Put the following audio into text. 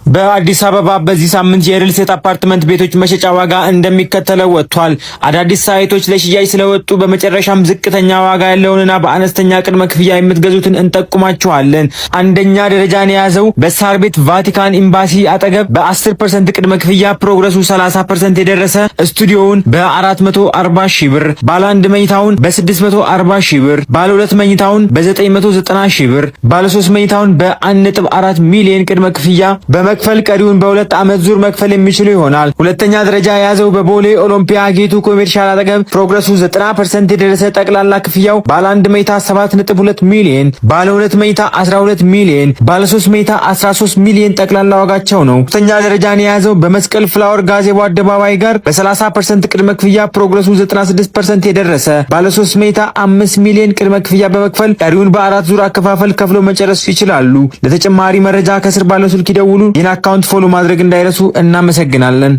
በአዲስ አበባ በዚህ ሳምንት የሪል ስቴት አፓርትመንት ቤቶች መሸጫ ዋጋ እንደሚከተለው ወጥቷል። አዳዲስ ሳይቶች ለሽያጭ ስለወጡ በመጨረሻም ዝቅተኛ ዋጋ ያለውንና በአነስተኛ ቅድመ ክፍያ የምትገዙትን እንጠቁማችኋለን። አንደኛ ደረጃን የያዘው በሳር ቤት ቫቲካን ኤምባሲ አጠገብ በ10% ቅድመ ክፍያ ፕሮግረሱ 30% የደረሰ ስቱዲዮውን በ440 ሺህ ብር፣ ባለ 1 መኝታውን በ640 ሺህ ብር፣ ባለ 2 መኝታውን በ990 ሺህ ብር፣ ባለ 3 መኝታውን በ1.4 ሚሊዮን ቅድመ ክፍያ በመክፈል ቀሪውን በ2 ዓመት ዙር መክፈል የሚችሉ ይሆናል። ሁለተኛ ደረጃ የያዘው በቦሌ ኦሎምፒያ ጌቱ ኮሜርሻል አጠገብ ፕሮግረሱ 90% የደረሰ ጠቅላላ ክፍያው ባለ 1 መኝታ 7.2 ሚሊዮን፣ ባለ 2 መኝታ 12 ሚሊዮን፣ ባለ 3 መኝታ 13 ሚሊዮን ጠቅላላ ዋጋቸው ነው። ሶስተኛ ደረጃን የያዘው በመስቀል ፍላወር ጋዜቦ አደባባይ ጋር በ30% ቅድመ ክፍያ ፕሮግረሱ 96% የደረሰ ባለ 3 መኝታ 5 ሚሊዮን ቅድመ ክፍያ በመክፈል ቀሪውን በ4 ዙር አከፋፈል ከፍሎ መጨረስ ይችላሉ። ለተጨማሪ መረጃ ከስር ባለው ስልክ ይደውሉ። ይህን አካውንት ፎሎ ማድረግ እንዳይረሱ። እናመሰግናለን።